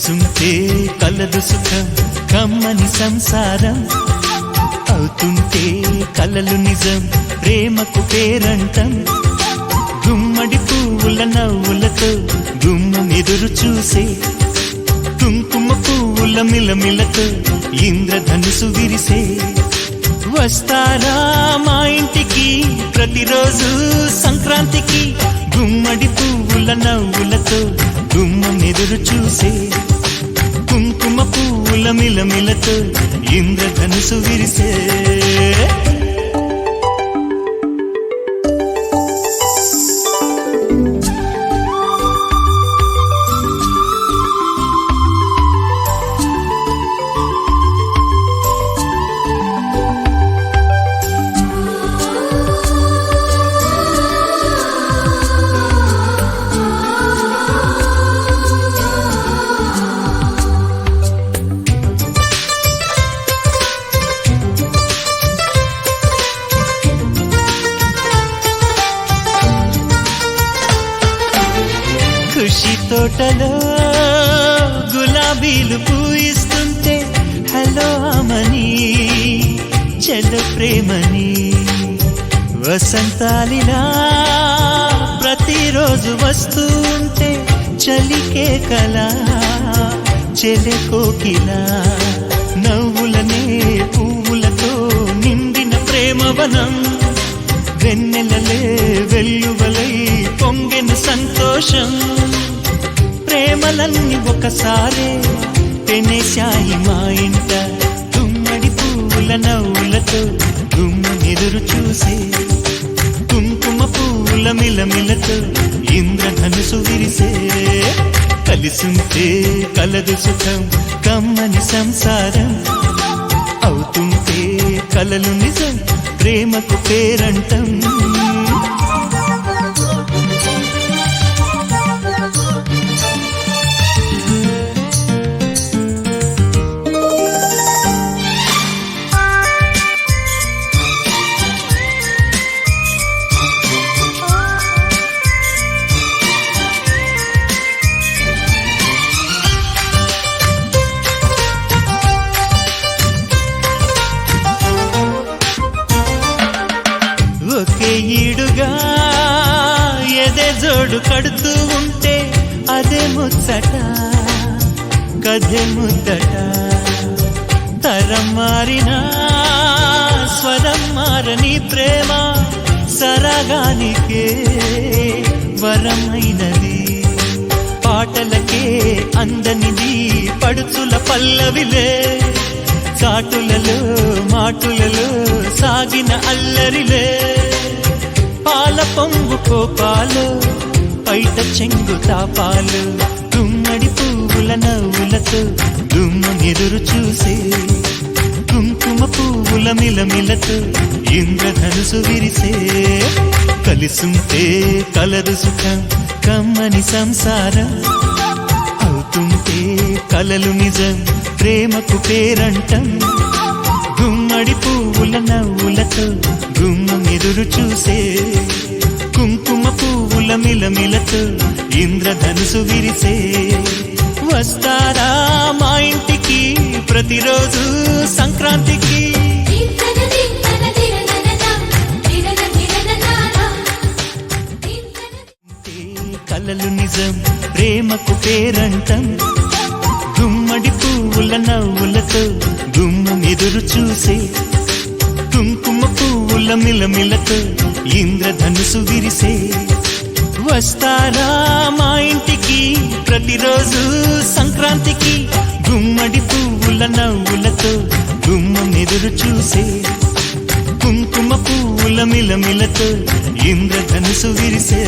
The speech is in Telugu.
కలిసుంటే కలదు సుఖం కమ్మని సంసారం అవుతుంటే కలలు నిజం ప్రేమకు పేరంటం గుమ్మడి పువ్వుల నవ్వులతో గుమ్మం ఎదురు చూసే కుంకుమ పువ్వుల మిలమిలతో ఇంద్రధనుసు విరిసే వస్తారా మా ఇంటికి ప్రతిరోజు సంక్రాంతికి గుమ్మడి పువ్వుల నవ్వులతో గుమ్మం ఎదురు చూసే కుంకుమ పువ్వుల మిలమిలతో ఇంద్రధనుసు విరిసే ఖుషి తోటలో గులాబీలు పూయిస్తుంటే హలో అమని చెల్లు ప్రేమని వసంతాలిలా ప్రతిరోజు వస్తూ ఉంటే చలికే కలా చెలె కోకిలా నవ్వులనే పువ్వులతో నిండిన ప్రేమవనం వెన్నెలలే వెల్లువలై పొంగెను సంతోషం ప్రేమలన్నీ ఒకసారే పెనేశాయి మా ఇంట గుమ్మడి పువ్వుల నవ్వులతో గుమ్మం ఎదురు చూసే కుంకుమ పువ్వుల మిలమిలతో ఇంద్రధనుసు విరిసే కలిసుంటే కలదు సుఖం కమ్మని సంసారం అవుతుంటే కలలు నిజం ప్రేమకు పేరంటం ఒకే ఈడుగా ఎదే జోడు కడుతూ ఉంటే అదే ముచ్చట కథే ముద్దట తరం మారినా స్వరం మారని ప్రేమ సరగానికే వరమైనది పాటలకే అందనిది పడుచుల పల్లవిలే చాటులలో మాటులలో సాగిన అల్లరిలే పాల పొంగు కోపాలు పైట చెంగు తాపాలు గుమ్మడి పువ్వుల నవ్వులతో గుమ్మం ఎదురు చూసే కుంకుమ పువ్వుల మిలమిలతో ఇంద్రధనుసు విరిసే కలిసుంటే కలదు సుఖం కమ్మని సంసారం అవుతుంటే కలలు నిజం ప్రేమకు పేరంటం గుమ్మడి పువ్వుల నవ్వులతో గుమ్మం ఎదురు చూసే కుంకుమ పువ్వుల మిలమిలతో ఇంద్రధనుసు విరిసే వస్తారా మా ఇంటికి ప్రతిరోజు సంక్రాంతికి కలలు నిజం ప్రేమకు పేరంటం గుమ్మడి పువ్వుల నవ్వులతో గుమ్మం ఎదురు చూసే కుంకుమ పువ్వుల మిలమిలతో ఇంద్రధనుసు విరిసే వస్తారా మా ఇంటికి ప్రతిరోజు సంక్రాంతికి గుమ్మడి పువ్వుల నవ్వులతో గుమ్మం ఎదురు చూసే కుంకుమ పువ్వుల మిలమిలతో ఇంద్రధనుసు విరిసే